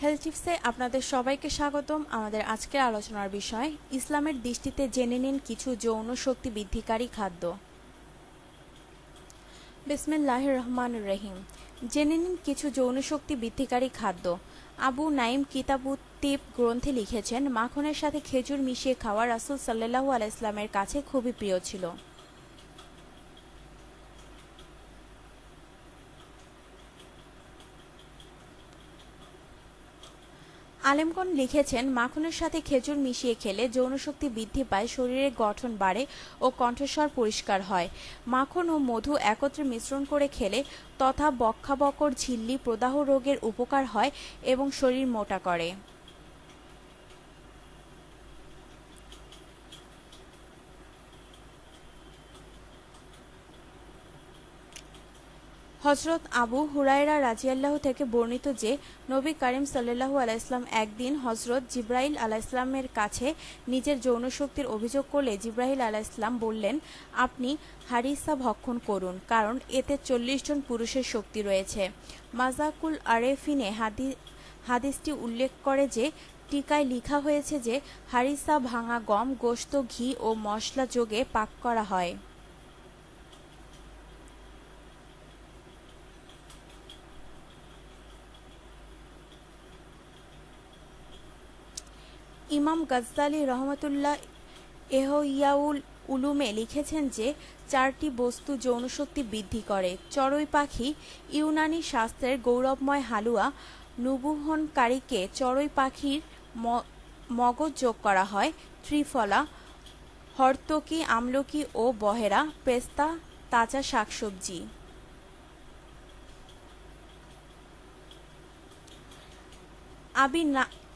Health টিপসে আপনাদের সবাইকে স্বাগতম। আমাদের আজকের আলোচনার বিষয় ইসলামের দৃষ্টিতে জেনে নিন কিছু যৌন শক্তি বৃদ্ধিকারী খাদ্য। বিসমিল্লাহির রহমানির রহিম। জেনে নিন কিছু যৌন শক্তি বৃদ্ধিকারী খাদ্য। আবু নাইম কিতাবুত তিব গ্রন্থে লিখেছেন, মাখনের সাথে খেজুর মিশিয়ে খাওয়া রাসূল সাল্লাল্লাহু আলাইহি ওয়াসাল্লামের কাছে খুবই প্রিয় ছিল। আলেমগণ লিখেছেন, মাখনের সাথে খেজুর মিশিয়ে খেলে যৌনশক্তি বৃদ্ধি পায়, শরীরের গঠন বাড়ে ও কণ্ঠস্বর পরিষ্কার হয়। মাখন ও মধু একত্রে মিশ্রণ করে খেলে তথা বক্ষাবকর ঝিল্লি প্রদাহ রোগের উপকার হয় এবং শরীর মোটা করে। হজরত আবু হুরায়রা রাজিয়াল্লাহু থেকে বর্ণিত যে, নবী করিম সাল্লাল্লাহু আলাইহি একদিন হজরত জিবরাইল আলাইহিসসালামের কাছে নিজের যৌনশক্তির অভিযোগ করলে জিবরাইল আলাইহিসসালাম বললেন, আপনি হারিসা ভক্ষণ করুন, কারণ এতে 40 জন পুরুষের শক্তি রয়েছে। মাজাকুল আরেফিনে হাদিসটি উল্লেখ করে যে, টিকায় লিখা হয়েছে যে হারিসা ভাঙা গম, গোশত, ঘি ও মশলা যোগে পাক করা হয়। ইমাম গাজ্জালী রহমতুল্লাহ এহইয়াউল উলুমে লিখেছেন যে, 4টি বস্তু যৌনশক্তি বৃদ্ধি করে। চড়ুই পাখি। ইউনানি শাস্ত্রের গৌরবময় হালুয়া নুবুহনকারীকে চড়ুই পাখির মগজ যোগ করা হয়। ত্রিফলা, হর্তকি, আমলকি ও বহেরা, পেস্তা, তাজা শাকসবজি।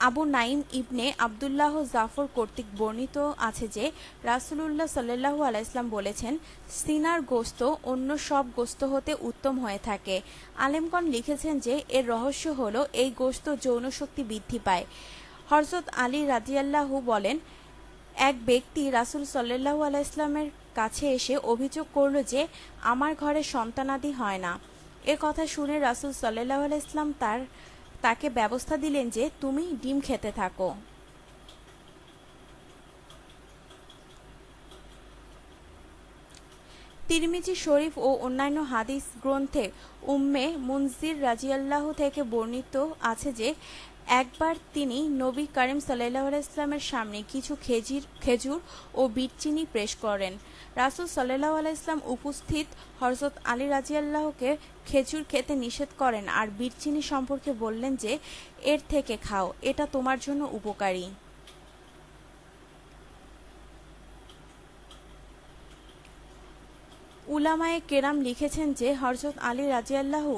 আবু নাইম ইবনে আবদুল্লাহ জাফর কর্তৃক বর্ণিত আছে যে, রাসূলুল্লাহ সাল্লাল্লাহু আলাইহি ওয়াসাল্লাম বলেছেন, সিনার গোশত অন্য সব গোশত হতে উত্তম হয়ে থাকে। আলেমগণ লিখেছেন যে, এর রহস্য হলো এই গোশত যৌন শক্তি বৃদ্ধি পায়। হযরত আলী রাদিয়াল্লাহু বলেন, এক ব্যক্তি রাসূল সাল্লাল্লাহু আলাইহি ওয়াসাল্লামের কাছে এসে অভিযোগ করল যে, আমার ঘরে সন্তানাদি হয় না। এ কথা শুনে রাসূল সাল্লাল্লাহু আলাইহি ওয়াসাল্লাম তাকে ব্যবস্থা দিলেন যে, তুমি ডিম খেতে থাকো। তিরমিজি শরীফ ও অন্যান্য হাদিস গ্রন্থে উম্মে মুনজির রাজিয়াল্লাহু থেকে বর্ণিত আছে যে, একবার তিনি নবী করিম সাল্লাল্লাহু আলাইহি ওয়াসাল্লামের সামনে কিছু খেজুর ও বিট চিনি পেশ করেন। রাসূল সাল্লাল্লাহু আলাইহি ওয়াসাল্লাম উপস্থিত হযরত আলী রাদিয়াল্লাহুকে খেজুর খেতে নিষেধ করেন আর বিট চিনি সম্পর্কে বললেন যে, এর থেকে খাও, এটা তোমার জন্য উপকারী। উলামায়ে কেরাম লিখেছেন যে, হযরত আলী রাজিয়াল্লাহু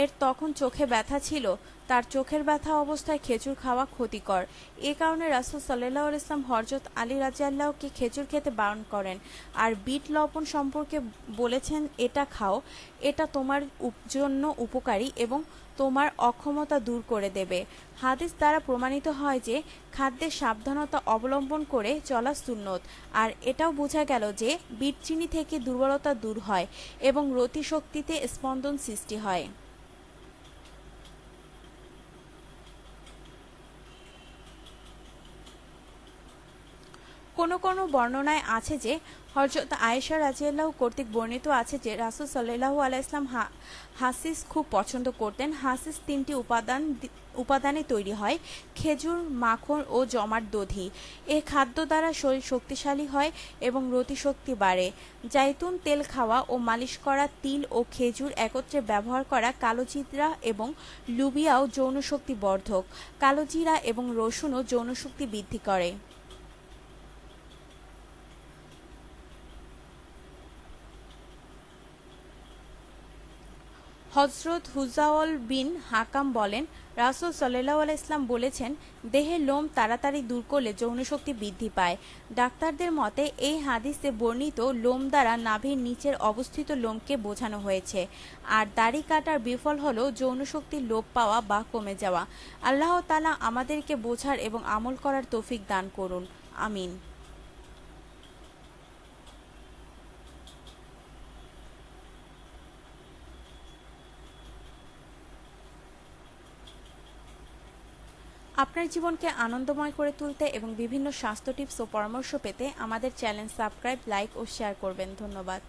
এর তখন চোখে ব্যথা ছিল। তার চোখের ব্যথা অবস্থায় খেজুর খাওয়া ক্ষতিকর। এ কারণে রাসূল সাল্লাল্লাহু আলাইহি ওয়াসাল্লাম হযরত আলী রাদিয়াল্লাহুকে খেজুর খেতে বারণ করেন আর বিট লবণ সম্পর্কে বলেছেন, এটা খাও, এটা তোমার জন্য উপকারী এবং তোমার অক্ষমতা দূর করে দেবে। হাদিস দ্বারা প্রমাণিত হয় যে, খাদ্যে সাবধানতা অবলম্বন করে চলা সুন্নত। আর এটাও বোঝা গেল যে, বিট চিনি থেকে দুর্বলতা দূর হয় এবং রতি শক্তিতে স্পন্দন সৃষ্টি হয়। কোনো কোনো বর্ণনায় আছে যে, হযরত আয়েশা রাদিয়াল্লাহু কর্তৃক বর্ণিত আছে যে, রাসূল সাল্লাল্লাহু আলাইহি ওয়াসাল্লাম হাসিস খুব পছন্দ করতেন। হাসিস 3টি উপাদানে তৈরি হয়: খেজুর, মাখন ও জমাট দধি। এ খাদ্য দ্বারা শরীর শক্তিশালী হয় এবং রতিশক্তি বাড়ে। জাইতুন তেল খাওয়া ও মালিশ করা তিল ও খেজুর একত্রে ব্যবহার করা কালোজিরা এবং লুবিয়াও যৌনশক্তি বর্ধক। কালোজিরা এবং রসুনও যৌনশক্তি বৃদ্ধি করে। হযরত হুজাওল বিন হাকাম বলেন, রাসূল সাল্লাল্লাহু আলাইহি ওয়াসাল্লাম বলেছেন, দেহের লোম তাড়াতাড়ি দূর করলে যৌনশক্তি বৃদ্ধি পায়। ডাক্তারদের মতে এই হাদিসে বর্ণিত লোম দ্বারা নাভির নিচের অবস্থিত লোমকে বোঝানো হয়েছে। আর দাড়ি কাটার বিফল হলো যৌনশক্তির লোপ পাওয়া বা কমে যাওয়া। আল্লাহ তাআলা আমাদেরকে বোঝার এবং আমল করার তৌফিক দান করুন। আমিন। আপনার জীবনকে আনন্দময় করে তুলতে এবং বিভিন্ন স্বাস্থ্য টিপস ও পরামর্শ পেতে আমাদের চ্যানেল সাবস্ক্রাইব, লাইক ও শেয়ার করবেন। ধন্যবাদ।